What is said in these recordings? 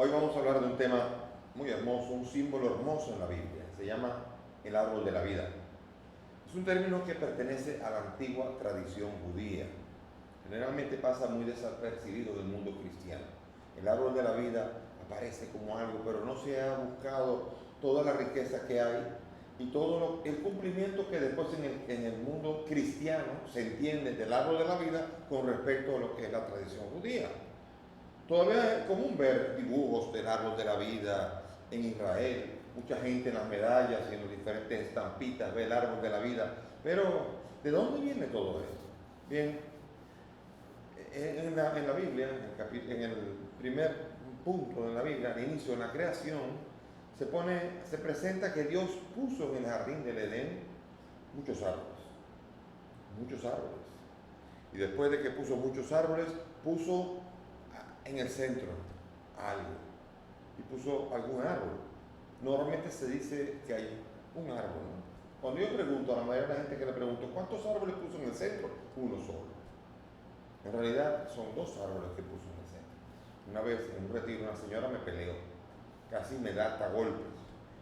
Hoy vamos a hablar de un tema muy hermoso, un símbolo hermoso en la Biblia. Se llama el árbol de la vida. Es un término que pertenece a la antigua tradición judía. Generalmente pasa muy desapercibido del mundo cristiano. El árbol de la vida aparece como algo, pero no se ha buscado toda la riqueza que hay y todo el cumplimiento que después en el mundo cristiano se entiende del árbol de la vida con respecto a lo que es la tradición judía. Todavía es común ver dibujos del árbol de la vida en Israel. Mucha gente en las medallas y en las diferentes estampitas ve el árbol de la vida. Pero, ¿de dónde viene todo esto? Bien, en la Biblia, en el primer punto de la Biblia, al inicio, en la creación, se presenta que Dios puso en el jardín del Edén muchos árboles. Muchos árboles. Y después de que puso muchos árboles, puso en el centro algo y puso algún árbol. Normalmente se dice que hay un árbol, ¿no? Cuando yo pregunto a la mayoría de la gente que le pregunto ¿cuántos árboles puso en el centro? Uno solo. En realidad son dos árboles que puso en el centro. Una vez en un retiro una señora me peleó, casi me da hasta golpes,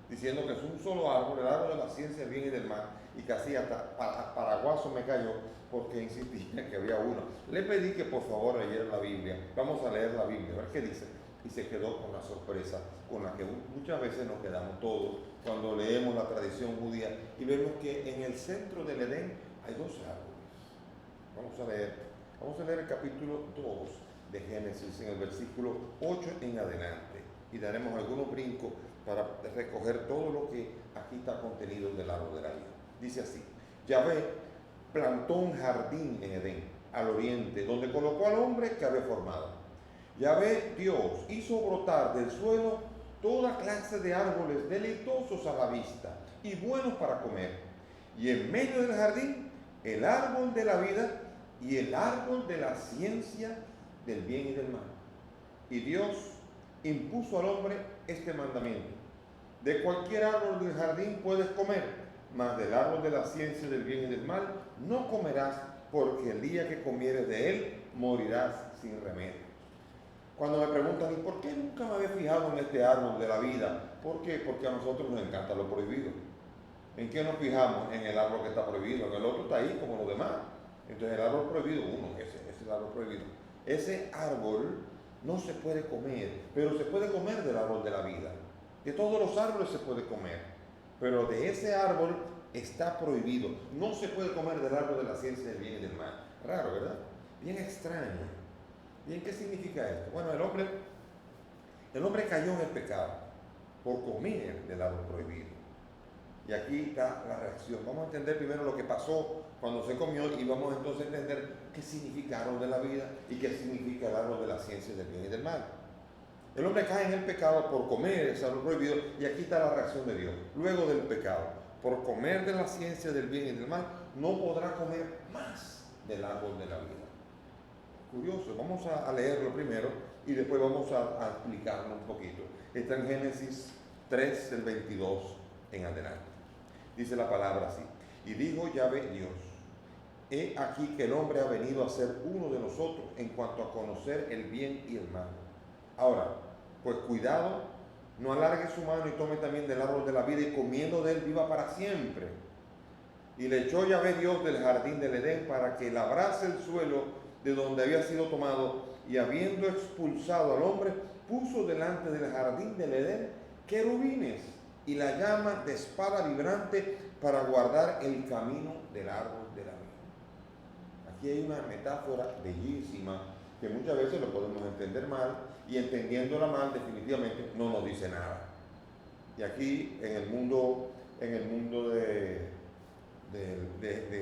diciendo que es un solo árbol, el árbol de la ciencia del bien y del mal, y casi hasta paraguaso me cayó porque insistía que había uno. Le pedí que por favor leyera la Biblia. Vamos a leer la Biblia, a ver qué dice. Y se quedó con la sorpresa con la que muchas veces nos quedamos todos cuando leemos la tradición judía y vemos que en el centro del Edén hay dos árboles. Vamos a leer el capítulo 2 de Génesis en el versículo 8 en adelante y daremos algunos brincos para recoger todo lo que aquí está contenido del árbol de la vida. Dice así: Yahvé plantó un jardín en Edén, al oriente, donde colocó al hombre que había formado. Yahvé Dios hizo brotar del suelo toda clase de árboles deleitosos a la vista y buenos para comer. Y en medio del jardín, el árbol de la vida y el árbol de la ciencia del bien y del mal. Y Dios impuso al hombre este mandamiento: de cualquier árbol del jardín puedes comer, mas del árbol de la ciencia del bien y del mal no comerás, porque el día que comieres de él morirás sin remedio. Cuando me preguntan, ¿y por qué nunca me había fijado en este árbol de la vida? ¿Por qué? Porque a nosotros nos encanta lo prohibido. ¿En qué nos fijamos? En el árbol que está prohibido, en el otro está ahí como los demás. Entonces el árbol prohibido, ese es el árbol prohibido. Ese árbol no se puede comer, pero se puede comer del árbol de la vida. De todos los árboles se puede comer, pero de ese árbol está prohibido. No se puede comer del árbol de la ciencia del bien y del mal. Raro, ¿verdad? Bien extraño. Bien, ¿qué significa esto? Bueno, el hombre cayó en el pecado por comer del árbol prohibido. Y aquí está la reacción. Vamos a entender primero lo que pasó cuando se comió y vamos entonces a entender qué significa el árbol de la vida y qué significa el árbol de la ciencia del bien y del mal. El hombre cae en el pecado por comer ese árbol prohibido y aquí está la reacción de Dios. Luego del pecado, por comer de la ciencia del bien y del mal, no podrá comer más del árbol de la vida. Curioso, vamos a leerlo primero y después vamos a explicarlo un poquito. Está en Génesis 3, del 22 en adelante. Dice la palabra así: y dijo Yahvé Dios: he aquí que el hombre ha venido a ser uno de nosotros en cuanto a conocer el bien y el mal. Ahora, pues cuidado, no alargue su mano y tome también del árbol de la vida y comiendo de él viva para siempre. Y le echó Yahvé Dios del jardín del Edén para que labrase el suelo de donde había sido tomado, y habiendo expulsado al hombre, puso delante del jardín del Edén querubines y la llama de espada vibrante para guardar el camino del árbol de la vida. Aquí hay una metáfora bellísima que muchas veces lo podemos entender mal, y entendiéndola mal definitivamente no nos dice nada. Y aquí en el mundo de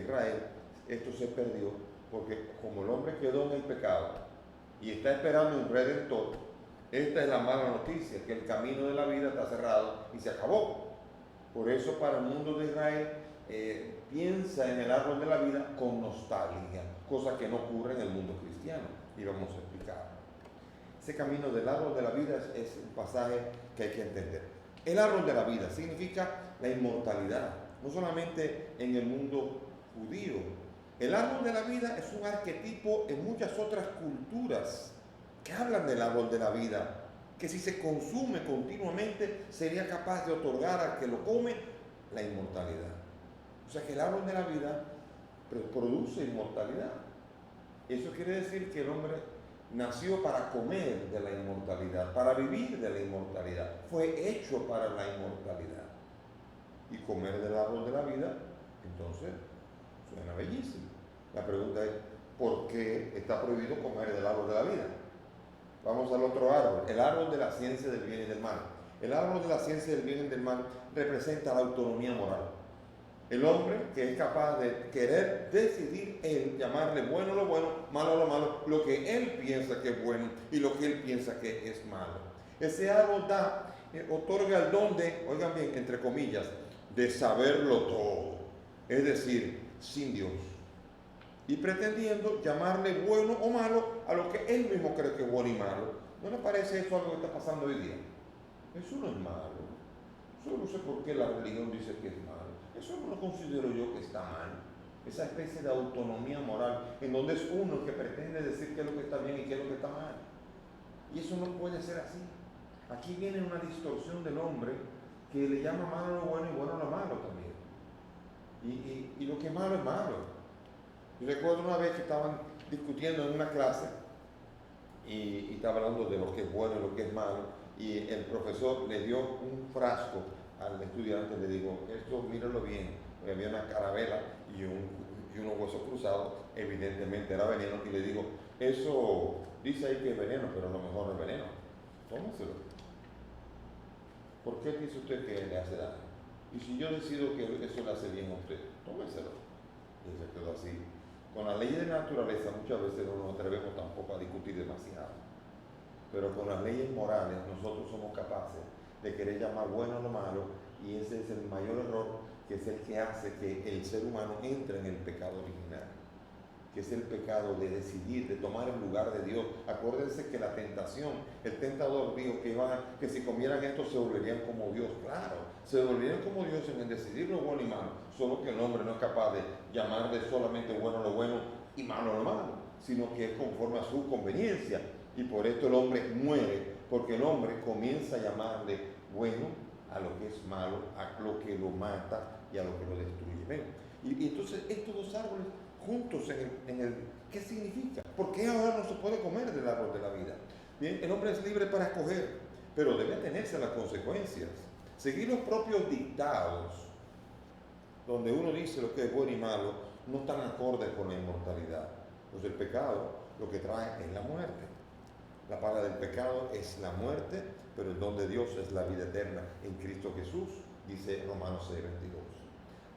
Israel esto se perdió, porque como el hombre quedó en el pecado y está esperando un redentor, esta es la mala noticia, que el camino de la vida está cerrado y se acabó. Por eso para el mundo de Israel piensa en el árbol de la vida con nostalgia, cosa que no ocurre en el mundo cristiano, y vamos a explicar. Ese camino del árbol de la vida es un pasaje que hay que entender. El árbol de la vida significa la inmortalidad, no solamente en el mundo judío. El árbol de la vida es un arquetipo en muchas otras culturas que hablan del árbol de la vida. que si se consume continuamente sería capaz de otorgar al que lo come la inmortalidad. O sea que el árbol de la vida produce inmortalidad. Eso quiere decir que el hombre nació para comer de la inmortalidad, para vivir de la inmortalidad. Fue hecho para la inmortalidad. Y comer del árbol de la vida, entonces, suena bellísimo. La pregunta es, ¿por qué está prohibido comer del árbol de la vida? Vamos al otro árbol, el árbol de la ciencia del bien y del mal. El árbol de la ciencia del bien y del mal representa la autonomía moral. El hombre que es capaz de querer decidir él, llamarle bueno lo bueno, malo lo malo, lo que él piensa que es bueno y lo que él piensa que es malo. Ese árbol otorga el don de, oigan bien, entre comillas, de saberlo todo, es decir, sin Dios. Y pretendiendo llamarle bueno o malo a lo que él mismo cree que es bueno y malo. ¿No le parece eso algo que está pasando hoy día? Eso no es malo. Yo no sé por qué la religión dice que es malo. Eso no lo considero yo que está mal. Esa especie de autonomía moral en donde es uno que pretende decir qué es lo que está bien y qué es lo que está mal. Y eso no puede ser así. Aquí viene una distorsión del hombre que le llama malo lo bueno y bueno lo malo también. Y lo que es malo es malo. Yo recuerdo una vez que estaban discutiendo en una clase y estaba hablando de lo que es bueno y lo que es malo, y el profesor le dio un frasco al estudiante, le dijo, esto míralo bien, había una carabela y unos huesos cruzados, evidentemente era veneno, y le dijo, eso dice ahí que es veneno, pero a lo mejor no es veneno, tómeselo. ¿Por qué dice usted que le hace daño? Y si yo decido que eso le hace bien a usted, tómeselo. Y se quedó así. Con las leyes de naturaleza muchas veces no nos atrevemos tampoco a discutir demasiado, pero con las leyes morales nosotros somos capaces de querer llamar bueno a lo malo, y ese es el mayor error, que es el que hace que el ser humano entre en el pecado original, que es el pecado de decidir, de tomar el lugar de Dios. Acuérdense que la tentación, el tentador dijo que si comieran esto se volverían como Dios. Claro, se volverían como Dios en el decidir lo bueno y malo, solo que el hombre no es capaz de llamarle solamente bueno lo bueno y malo lo malo, sino que es conforme a su conveniencia. Y por esto el hombre muere, porque el hombre comienza a llamarle bueno a lo que es malo, a lo que lo mata y a lo que lo destruye. ¿Ven? Y entonces estos dos árboles juntos ¿qué significa? ¿Por qué ahora no se puede comer del árbol de la vida? Bien, el hombre es libre para escoger, pero debe atenerse a las consecuencias. Seguir los propios dictados, donde uno dice lo que es bueno y malo, no están acordes con la inmortalidad. Pues el pecado lo que trae es la muerte. La paga del pecado es la muerte, pero el don de Dios es la vida eterna en Cristo Jesús, dice Romanos 6:22.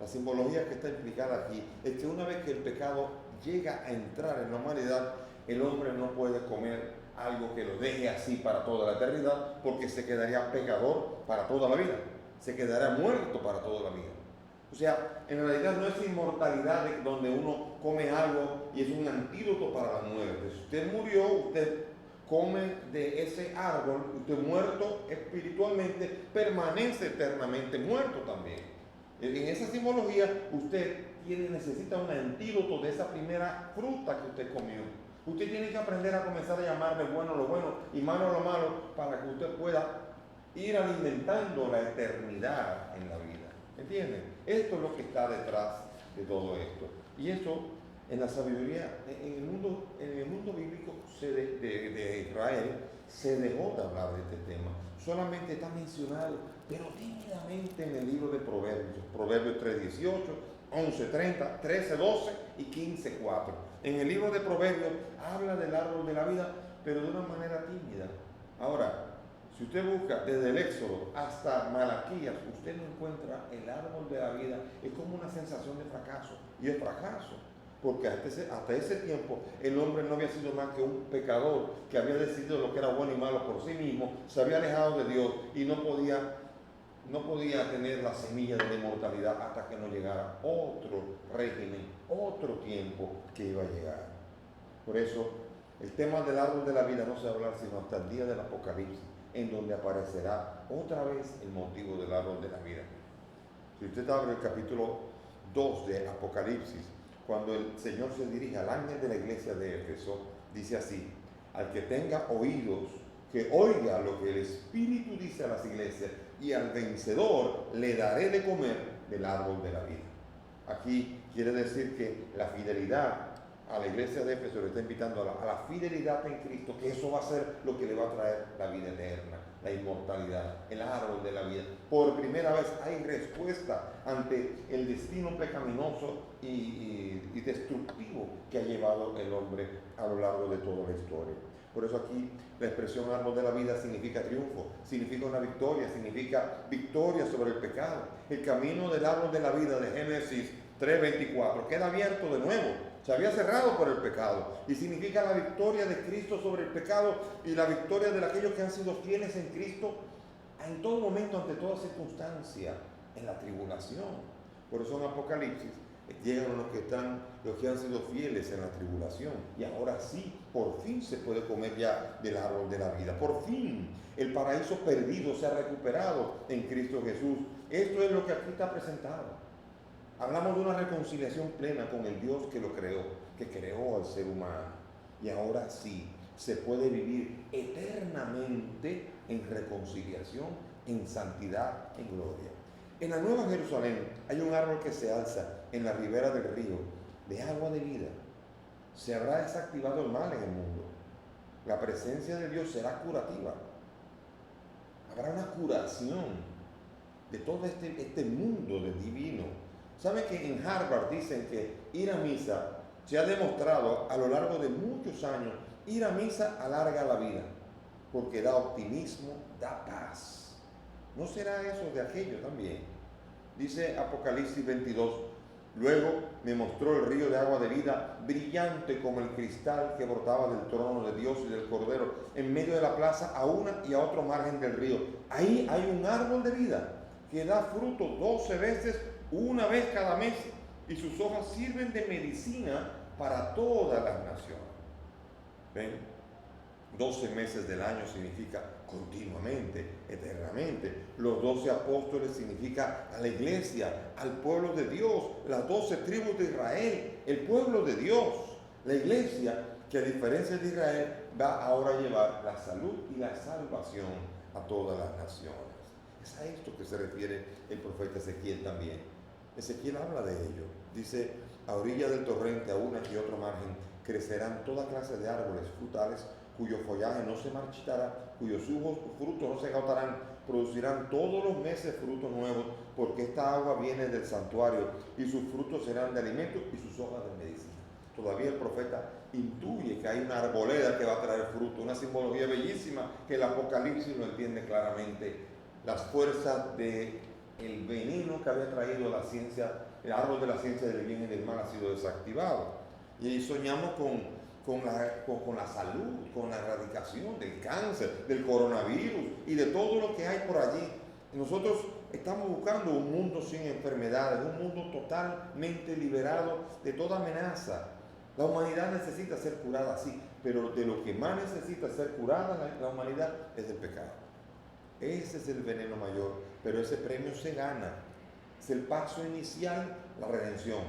La simbología que está implicada aquí es que una vez que el pecado llega a entrar en la humanidad, el hombre no puede comer algo que lo deje así para toda la eternidad, porque se quedaría pecador para toda la vida, se quedaría muerto para toda la vida. O sea, en realidad no es inmortalidad donde uno come algo y es un antídoto para la muerte. Si usted murió, usted come de ese árbol, usted muerto espiritualmente, permanece eternamente muerto también. En esa simbología, usted necesita un antídoto de esa primera fruta que usted comió. Usted tiene que aprender a comenzar a llamarle bueno lo bueno y malo lo malo, para que usted pueda ir alimentando la eternidad en la vida. ¿Entienden? Esto es lo que está detrás de todo esto. Y eso, en la sabiduría, en el mundo bíblico de Israel, se dejó de hablar de este tema. Solamente está mencionado, pero tímidamente, en el libro de Proverbios. Proverbios 3:18, 11:30, 13:12 y 15:4. En el libro de Proverbios habla del árbol de la vida, pero de una manera tímida. Ahora, si usted busca desde el Éxodo hasta Malaquías, usted no encuentra el árbol de la vida. Es como una sensación de fracaso. Y es fracaso, porque hasta ese tiempo el hombre no había sido más que un pecador que había decidido lo que era bueno y malo por sí mismo, se había alejado de Dios y no podía tener la semilla de la inmortalidad hasta que no llegara otro régimen, otro tiempo que iba a llegar. Por eso, el tema del árbol de la vida no se va a hablar sino hasta el día del Apocalipsis, en donde aparecerá otra vez el motivo del árbol de la vida. Si usted abre el capítulo 2 de Apocalipsis, cuando el Señor se dirige al ángel de la iglesia de Éfeso, dice así: al que tenga oídos, que oiga lo que el Espíritu dice a las iglesias, y al vencedor le daré de comer del árbol de la vida. Aquí quiere decir que la fidelidad a la iglesia de Éfeso le está invitando a la fidelidad en Cristo, que eso va a ser lo que le va a traer la vida eterna, la inmortalidad, el árbol de la vida. Por primera vez hay respuesta ante el destino pecaminoso y destructivo que ha llevado el hombre a lo largo de toda la historia. Por eso aquí la expresión árbol de la vida significa triunfo, significa una victoria, significa victoria sobre el pecado. El camino del árbol de la vida de Génesis 3:24 queda abierto de nuevo. Se había cerrado por el pecado y significa la victoria de Cristo sobre el pecado y la victoria de aquellos que han sido fieles en Cristo en todo momento, ante toda circunstancia, en la tribulación. Por eso en Apocalipsis llegan los que han sido fieles en la tribulación, y ahora sí, por fin se puede comer ya del árbol de la vida. Por fin el paraíso perdido se ha recuperado en Cristo Jesús. Esto es lo que aquí está presentado. Hablamos de una reconciliación plena con el Dios que lo creó, que creó al ser humano. Y ahora sí, se puede vivir eternamente en reconciliación, en santidad, en gloria. En la Nueva Jerusalén hay un árbol que se alza en la ribera del río, de agua de vida. Se habrá desactivado el mal en el mundo. La presencia de Dios será curativa. Habrá una curación de todo este mundo de divino. ¿Sabe que en Harvard dicen que ir a misa se ha demostrado a lo largo de muchos años? Ir a misa alarga la vida, porque da optimismo, da paz. ¿No será eso de aquello también? Dice Apocalipsis 22, luego me mostró el río de agua de vida, brillante como el cristal que brotaba del trono de Dios y del Cordero, en medio de la plaza, a una y a otro margen del río. Ahí hay un árbol de vida que da fruto 12 veces, una vez cada mes, y sus hojas sirven de medicina para todas las naciones. ¿Ven? 12 meses del año significa continuamente, eternamente. Los 12 apóstoles significa a la iglesia, al pueblo de Dios, las 12 tribus de Israel, el pueblo de Dios, la iglesia que, a diferencia de Israel, va ahora a llevar la salud y la salvación a todas las naciones. Es a esto que se refiere el profeta Ezequiel también. Ezequiel habla de ello. Dice, a orilla del torrente, a una y otro margen, crecerán toda clase de árboles frutales, cuyo follaje no se marchitará, cuyos frutos no se agotarán, producirán todos los meses frutos nuevos, porque esta agua viene del santuario, y sus frutos serán de alimento y sus hojas de medicina. Todavía el profeta intuye que hay una arboleda que va a traer fruto, una simbología bellísima que el Apocalipsis lo entiende claramente. Las fuerzas del veneno que había traído la ciencia, el árbol de la ciencia del bien y del mal, ha sido desactivado. Y ahí soñamos con la salud, con la erradicación del cáncer, del coronavirus y de todo lo que hay por allí. Nosotros estamos buscando un mundo sin enfermedades, un mundo totalmente liberado de toda amenaza. La humanidad necesita ser curada, sí, pero de lo que más necesita ser curada la humanidad es del pecado. Ese es el veneno mayor, pero ese premio se gana. Es el paso inicial, la redención.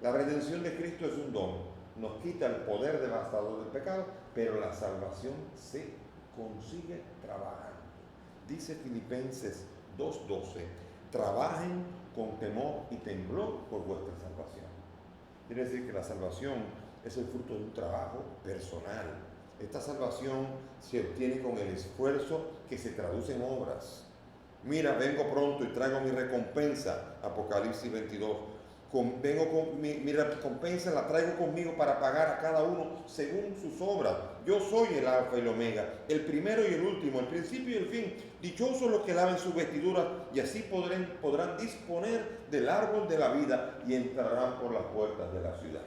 La redención de Cristo es un don. Nos quita el poder devastador del pecado, pero la salvación se consigue trabajando. Dice Filipenses 2:12, trabajen con temor y temblor por vuestra salvación. Quiere decir que la salvación es el fruto de un trabajo personal. Esta salvación se obtiene con el esfuerzo que se traduce en obras. Mira, vengo pronto y traigo mi recompensa, Apocalipsis 22. Vengo con mi recompensa, la traigo conmigo para pagar a cada uno según sus obras. Yo soy el alfa y el omega, el primero y el último, el principio y el fin. Dichosos los que laven sus vestiduras, y así podrán disponer del árbol de la vida y entrarán por las puertas de la ciudad.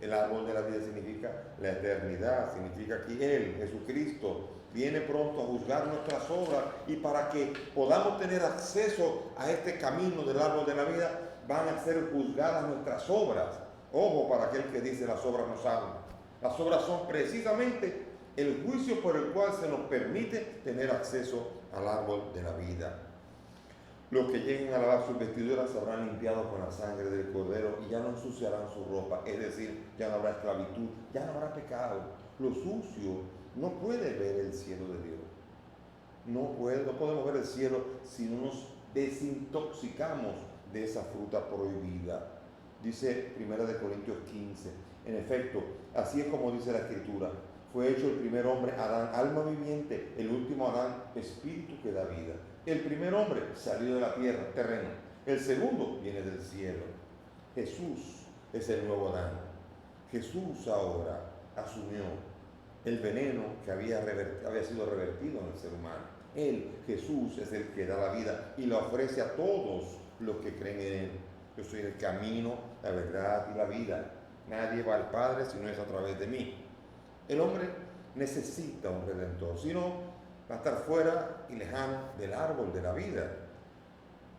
El árbol de la vida significa la eternidad, significa que Él, Jesucristo, viene pronto a juzgar nuestras obras, y para que podamos tener acceso a este camino del árbol de la vida, van a ser juzgadas nuestras obras. Ojo para aquel que dice las obras no saben. Las obras son precisamente el juicio por el cual se nos permite tener acceso al árbol de la vida. Los que lleguen a lavar sus vestiduras se habrán limpiado con la sangre del Cordero y ya no ensuciarán su ropa, es decir, ya no habrá esclavitud, ya no habrá pecado. Lo sucio no puede ver el cielo de Dios. no podemos ver el cielo si no nos desintoxicamos de esa fruta prohibida. Dice 1 Corintios 15, en efecto, así es como dice la Escritura, fue hecho el primer hombre, Adán, alma viviente, el último Adán, espíritu que da vida. El primer hombre salió de la tierra, terreno, el segundo viene del cielo. Jesús es el nuevo Adán. Jesús ahora asumió el veneno que había sido revertido en el ser humano. Él, Jesús, es el que da la vida y la ofrece a todos los que creen en Él. Yo soy el camino, la verdad y la vida. Nadie va al Padre si no es a través de mí. El hombre necesita un redentor, si no va a estar fuera y lejano del árbol de la vida.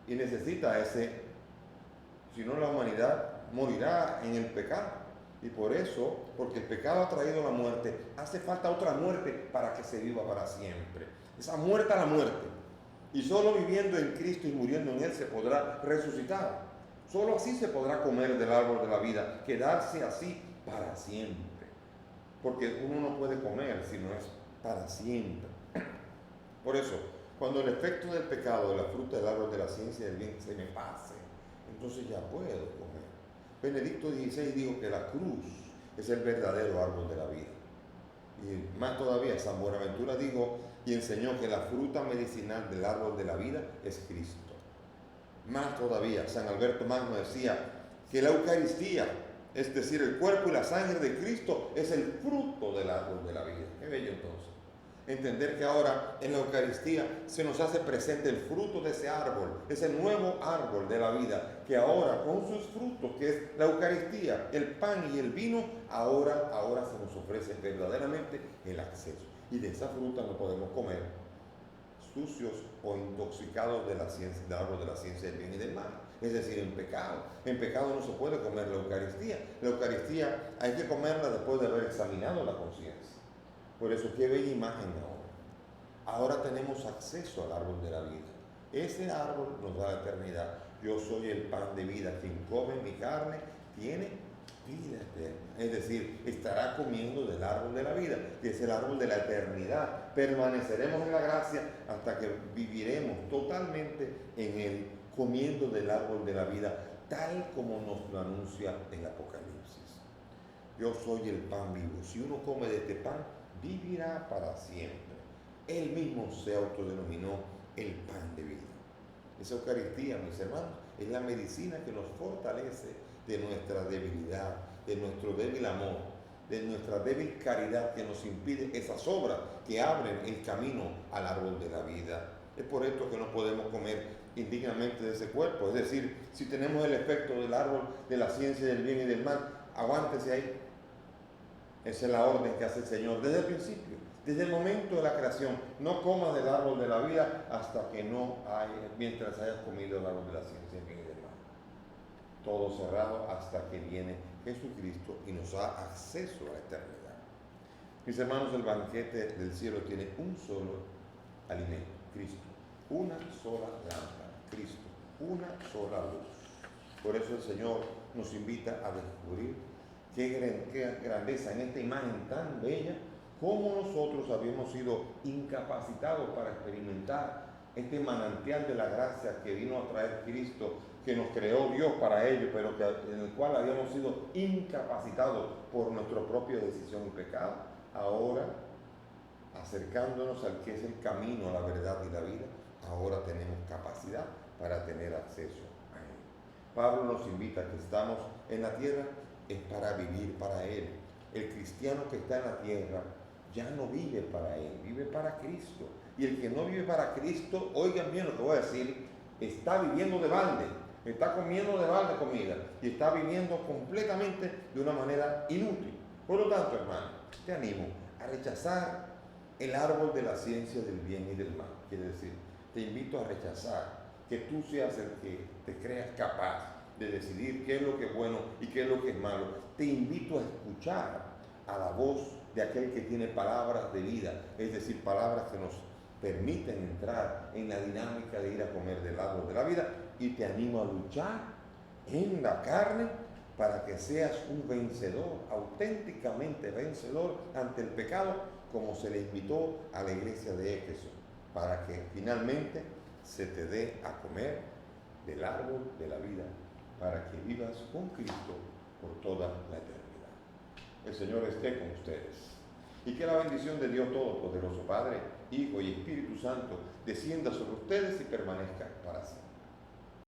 Y necesita si no la humanidad morirá en el pecado. Y por eso, porque el pecado ha traído la muerte, hace falta otra muerte para que se viva para siempre. Esa muerte a la muerte. Y solo viviendo en Cristo y muriendo en Él se podrá resucitar. Solo así se podrá comer del árbol de la vida, quedarse así para siempre. Porque uno no puede comer si no es para siempre. Por eso, cuando el efecto del pecado de la fruta del árbol de la ciencia del bien se me pase, entonces ya puedo comer. Benedicto XVI dijo que la cruz es el verdadero árbol de la vida. Y más todavía, San Buenaventura dijo y enseñó que la fruta medicinal del árbol de la vida es Cristo. Más todavía, San Alberto Magno decía que la Eucaristía, es decir, el cuerpo y la sangre de Cristo, es el fruto del árbol de la vida. Qué bello entonces. Entender que ahora en la Eucaristía se nos hace presente el fruto de ese árbol, ese nuevo árbol de la vida, que ahora con sus frutos, que es la Eucaristía, el pan y el vino, ahora se nos ofrece verdaderamente el acceso. Y de esa fruta no podemos comer sucios o intoxicados del árbol de la ciencia del bien y del mal. Es decir, en pecado. En pecado no se puede comer la Eucaristía. La Eucaristía hay que comerla después de haber examinado la conciencia. Por eso, qué bella imagen ahora. Ahora tenemos acceso al árbol de la vida. Ese árbol nos da la eternidad. Yo soy el pan de vida. Quien come mi carne tiene vida eterna. Es decir, estará comiendo del árbol de la vida, que es el árbol de la eternidad. Permaneceremos en la gracia hasta que viviremos totalmente en él, comiendo del árbol de la vida, tal como nos lo anuncia el Apocalipsis. Yo soy el pan vivo. Si uno come de este pan, vivirá para siempre. Él mismo se autodenominó el pan de vida. Esa Eucaristía, mis hermanos, es la medicina que nos fortalece de nuestra debilidad, de nuestro débil amor, de nuestra débil caridad que nos impide esas obras que abren el camino al árbol de la vida. Es por esto que no podemos comer indignamente de ese cuerpo. Es decir, si tenemos el efecto del árbol de la ciencia del bien y del mal, aguántese ahí. Esa es la orden que hace el Señor desde el principio, desde el momento de la creación. No comas del árbol de la vida mientras hayas comido el árbol de la ciencia del bien y del mal. Todo cerrado hasta que viene Jesucristo y nos da acceso a la eternidad. Mis hermanos, el banquete del cielo tiene un solo alimento, Cristo. Una sola lámpara, Cristo. Una sola luz. Por eso el Señor nos invita a descubrir qué grandeza en esta imagen tan bella, cómo nosotros habíamos sido incapacitados para experimentar este manantial de la gracia que vino a traer Cristo, que nos creó Dios para ello, pero en el cual habíamos sido incapacitados por nuestra propia decisión y pecado. Ahora, acercándonos al que es el camino, a la verdad y la vida, ahora tenemos capacidad para tener acceso a Él. Pablo nos invita a que estamos en la tierra es para vivir para Él. El cristiano que está en la tierra ya no vive para Él, vive para Cristo. Y el que no vive para Cristo, oigan bien lo que voy a decir, está viviendo de balde, está comiendo de balde comida y está viviendo completamente de una manera inútil. Por lo tanto, hermano, te animo a rechazar el árbol de la ciencia del bien y del mal. Quiere decir, te invito a rechazar que tú seas el que te creas capaz de decidir qué es lo que es bueno y qué es lo que es malo. Te invito a escuchar a la voz de aquel que tiene palabras de vida, es decir, palabras que nos permiten entrar en la dinámica de ir a comer del árbol de la vida, y te animo a luchar en la carne para que seas un vencedor, auténticamente vencedor ante el pecado, como se le invitó a la iglesia de Éfeso. para que finalmente se te dé a comer del árbol de la vida, para que vivas con Cristo por toda la eternidad. El Señor esté con ustedes. Y que la bendición de Dios Todopoderoso, Padre, Hijo y Espíritu Santo, descienda sobre ustedes y permanezca para siempre.